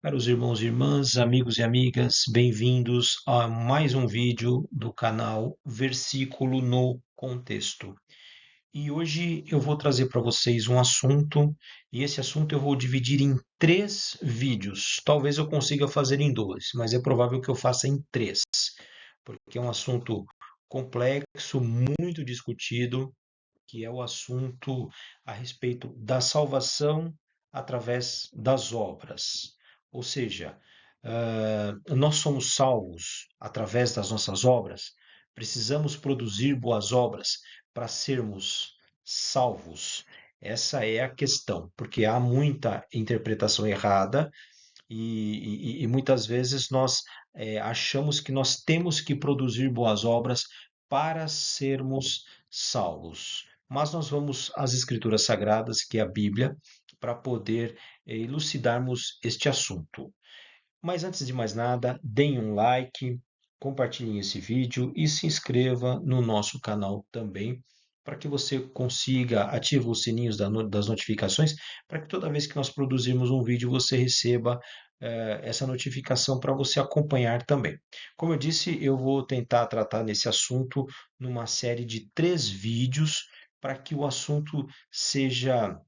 Caros irmãos e irmãs, amigos e amigas, bem-vindos a mais um vídeo do canal Versículo no Contexto. E hoje eu vou trazer para vocês um assunto, e esse assunto eu vou dividir em três vídeos. Talvez eu consiga fazer em dois, mas é provável que eu faça em três, porque é um assunto complexo, muito discutido, que é o assunto a respeito da salvação através das obras. Ou seja, nós somos salvos através das nossas obras, precisamos produzir boas obras para sermos salvos. Essa é a questão, porque há muita interpretação errada e muitas vezes nós achamos que nós temos que produzir boas obras para sermos salvos. Mas nós vamos às Escrituras Sagradas, que é a Bíblia, para poder elucidarmos este assunto. Mas antes de mais nada, deem um like, compartilhem esse vídeo e se inscreva no nosso canal também, para que você consiga ativar os sininhos das notificações, para que toda vez que nós produzirmos um vídeo você receba essa notificação para você acompanhar também. Como eu disse, eu vou tentar tratar nesse assunto numa série de 3 vídeos, para que o assunto seja,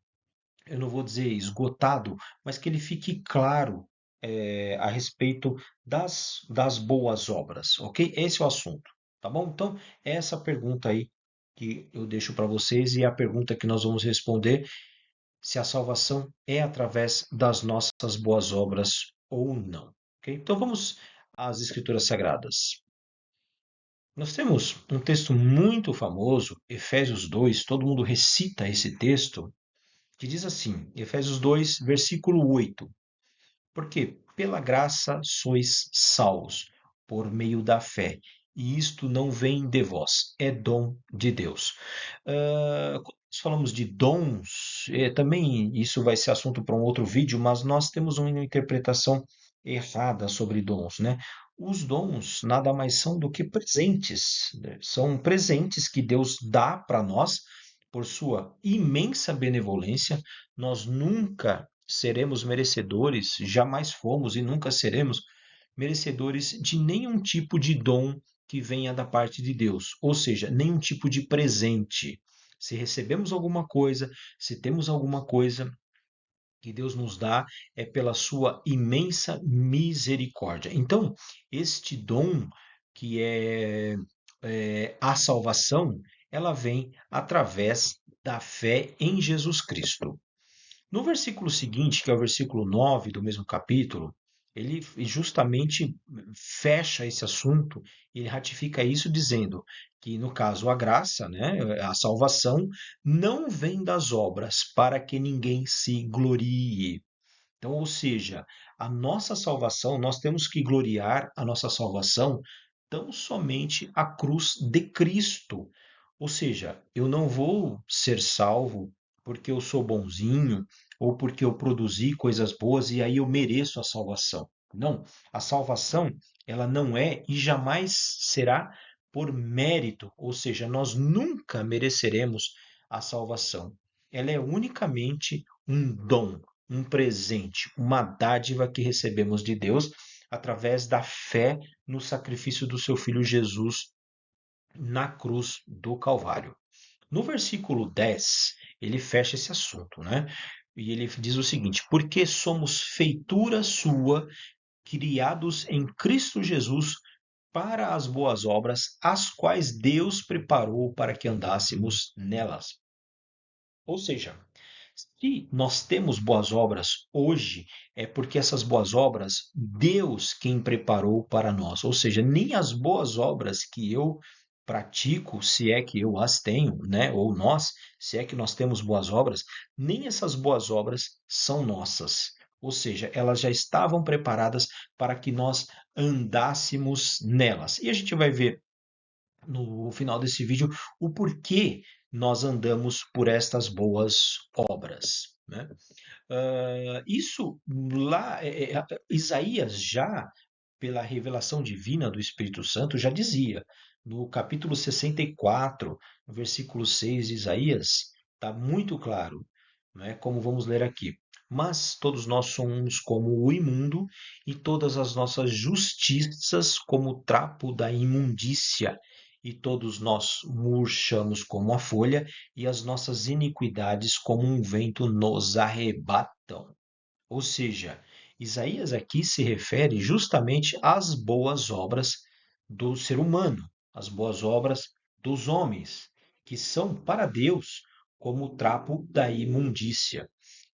eu não vou dizer esgotado, mas que ele fique claro a respeito das boas obras, ok? Esse é o assunto, tá bom? Então, é essa pergunta aí que eu deixo para vocês e é a pergunta que nós vamos responder se a salvação é através das nossas boas obras ou não, ok? Então, vamos às Escrituras Sagradas. Nós temos um texto muito famoso, Efésios 2, todo mundo recita esse texto, que diz assim, Efésios 2, versículo 8: Porque pela graça sois salvos, por meio da fé, e isto não vem de vós, é dom de Deus. Quando nós falamos de dons, também isso vai ser assunto para um outro vídeo, mas nós temos uma interpretação errada sobre dons, né? Os dons nada mais são do que presentes, né? São presentes que Deus dá para nós por sua imensa benevolência. Nós nunca seremos merecedores, jamais fomos e nunca seremos merecedores de nenhum tipo de dom que venha da parte de Deus, ou seja, nenhum tipo de presente. Se recebemos alguma coisa, se temos alguma coisa que Deus nos dá, é pela sua imensa misericórdia. Então, este dom que é a salvação, ela vem através da fé em Jesus Cristo. No versículo seguinte, que é o versículo 9 do mesmo capítulo, ele justamente fecha esse assunto, ele ratifica isso dizendo que, no caso, a graça, né, a salvação, não vem das obras para que ninguém se glorie. Então, ou seja, a nossa salvação, nós temos que gloriar a nossa salvação tão somente a cruz de Cristo. Ou seja, eu não vou ser salvo porque eu sou bonzinho ou porque eu produzi coisas boas e aí eu mereço a salvação. Não, a salvação, ela não é e jamais será por mérito, ou seja, nós nunca mereceremos a salvação. Ela é unicamente um dom, um presente, uma dádiva que recebemos de Deus através da fé no sacrifício do seu filho Jesus na cruz do Calvário. No versículo 10, ele fecha esse assunto, né? E ele diz o seguinte: Porque somos feitura sua, criados em Cristo Jesus para as boas obras, as quais Deus preparou para que andássemos nelas. Ou seja, se nós temos boas obras hoje, é porque essas boas obras, Deus quem preparou para nós. Ou seja, nem as boas obras que eu pratico, se é que eu as tenho, né? Ou nós, se é que nós temos boas obras, nem essas boas obras são nossas. Ou seja, elas já estavam preparadas para que nós andássemos nelas. E a gente vai ver no final desse vídeo o porquê nós andamos por estas boas obras, né? Isso lá, Isaías já, pela revelação divina do Espírito Santo, já dizia, no capítulo 64, no versículo 6 de Isaías, está muito claro. né? Como vamos ler aqui. Mas todos nós somos como o imundo, e todas as nossas justiças como o trapo da imundícia. E todos nós murchamos como a folha, e as nossas iniquidades como um vento nos arrebatam. Ou seja, Isaías aqui se refere justamente às boas obras do ser humano, às boas obras dos homens, que são para Deus como o trapo da imundícia.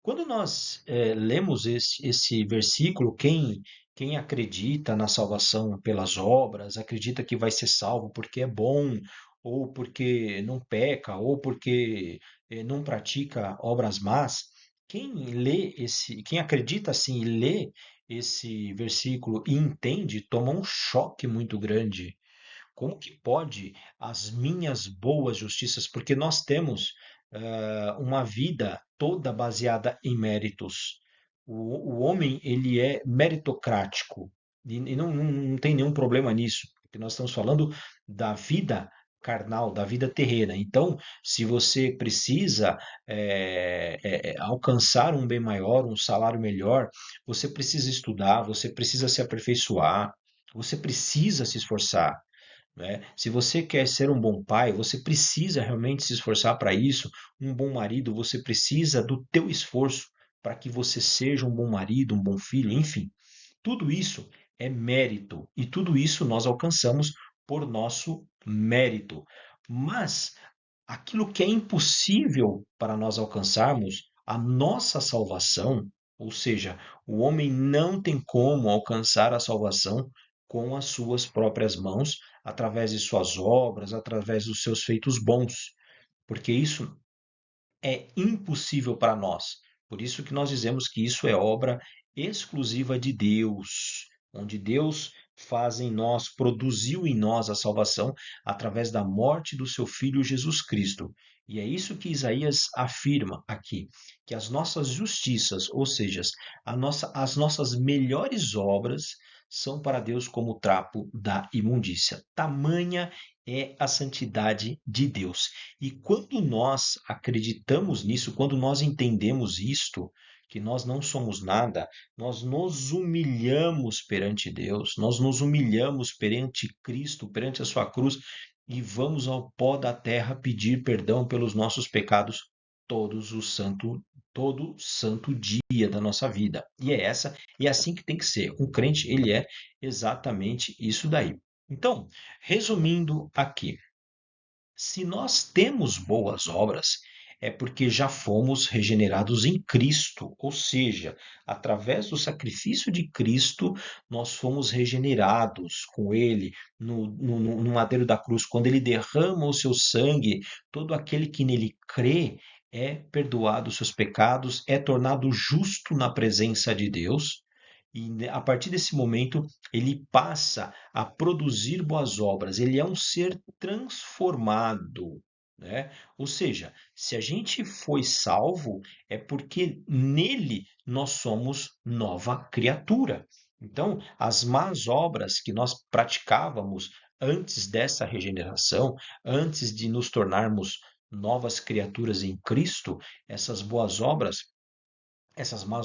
Quando nós lemos esse versículo, quem acredita na salvação pelas obras, acredita que vai ser salvo porque é bom, ou porque não peca, ou porque não pratica obras más, quem acredita assim e lê esse versículo e entende, toma um choque muito grande. Como que pode as minhas boas justiças? Porque nós temos uma vida toda baseada em méritos. O homem, ele é meritocrático e não tem nenhum problema nisso, porque nós estamos falando da vida carnal, da vida terrena. Então, se você precisa alcançar um bem maior, um salário melhor, você precisa estudar, você precisa se aperfeiçoar, você precisa se esforçar, né? Se você quer ser um bom pai, você precisa realmente se esforçar para isso. Um bom marido, você precisa do teu esforço para que você seja um bom marido, um bom filho, enfim. Tudo isso é mérito e tudo isso nós alcançamos por nosso mérito. Mas aquilo que é impossível para nós alcançarmos, a nossa salvação, ou seja, o homem não tem como alcançar a salvação com as suas próprias mãos, através de suas obras, através dos seus feitos bons, porque isso é impossível para nós. Por isso que nós dizemos que isso é obra exclusiva de Deus, onde Deus faz em nós, produziu em nós a salvação através da morte do seu filho Jesus Cristo. E é isso que Isaías afirma aqui, que as nossas justiças, ou seja, as nossas melhores obras, são para Deus como o trapo da imundícia. Tamanha é a santidade de Deus. E quando nós acreditamos nisso, quando nós entendemos isto, que nós não somos nada, nós nos humilhamos perante Deus, nós nos humilhamos perante Cristo, perante a sua cruz, e vamos ao pó da terra pedir perdão pelos nossos pecados todo santo dia da nossa vida. E é assim que tem que ser. Um crente, ele é exatamente isso daí. Então, resumindo aqui, se nós temos boas obras, é porque já fomos regenerados em Cristo, ou seja, através do sacrifício de Cristo, nós fomos regenerados com Ele no madeiro da cruz. Quando Ele derrama o seu sangue, todo aquele que nele crê é perdoado os seus pecados, é tornado justo na presença de Deus. E a partir desse momento, ele passa a produzir boas obras, ele é um ser transformado, né? Ou seja, se a gente foi salvo, é porque nele nós somos nova criatura. Então, as más obras que nós praticávamos antes dessa regeneração, antes de nos tornarmos novas criaturas em Cristo, essas más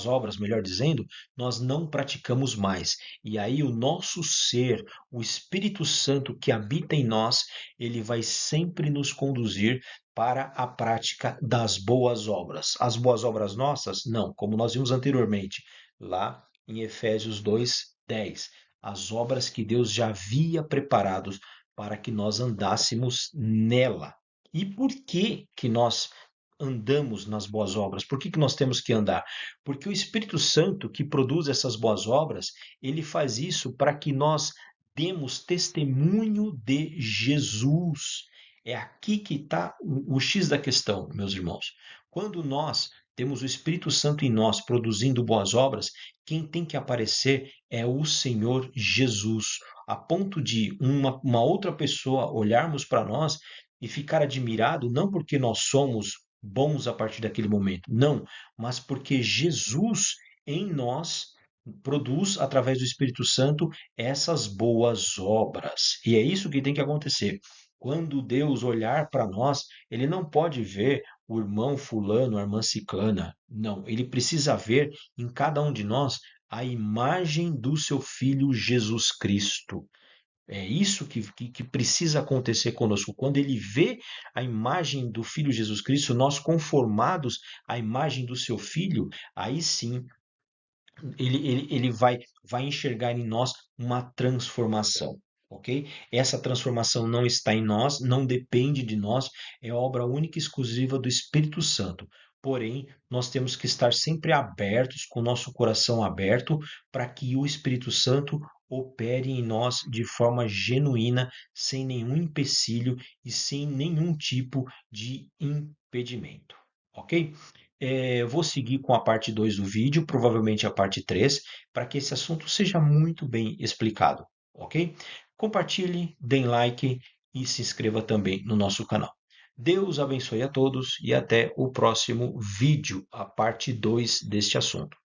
obras, melhor dizendo, nós não praticamos mais. E aí o nosso ser, o Espírito Santo que habita em nós, ele vai sempre nos conduzir para a prática das boas obras. As boas obras nossas? Não, como nós vimos anteriormente, lá em Efésios 2:10, as obras que Deus já havia preparados para que nós andássemos nela. E por que que nós andamos nas boas obras? Por que que nós temos que andar? Porque o Espírito Santo que produz essas boas obras, ele faz isso para que nós demos testemunho de Jesus. É aqui que está o X da questão, meus irmãos. Quando nós temos o Espírito Santo em nós produzindo boas obras, quem tem que aparecer é o Senhor Jesus, a ponto de uma outra pessoa olharmos para nós e ficar admirado, não porque nós somos bons a partir daquele momento, não, mas porque Jesus em nós produz, através do Espírito Santo, essas boas obras. E é isso que tem que acontecer. Quando Deus olhar para nós, ele não pode ver o irmão fulano, a irmã ciclana. Não, ele precisa ver em cada um de nós a imagem do seu filho Jesus Cristo. É isso que precisa acontecer conosco. Quando ele vê a imagem do Filho Jesus Cristo, nós conformados à imagem do seu Filho, aí sim ele vai enxergar em nós uma transformação, ok? Essa transformação não está em nós, não depende de nós, é obra única e exclusiva do Espírito Santo. Porém, nós temos que estar sempre abertos, com o nosso coração aberto, para que o Espírito Santo opere em nós de forma genuína, sem nenhum empecilho e sem nenhum tipo de impedimento, ok? Vou seguir com a parte 2 do vídeo, provavelmente a parte 3, para que esse assunto seja muito bem explicado, ok? Compartilhe, deem like e se inscreva também no nosso canal. Deus abençoe a todos e até o próximo vídeo, a parte 2 deste assunto.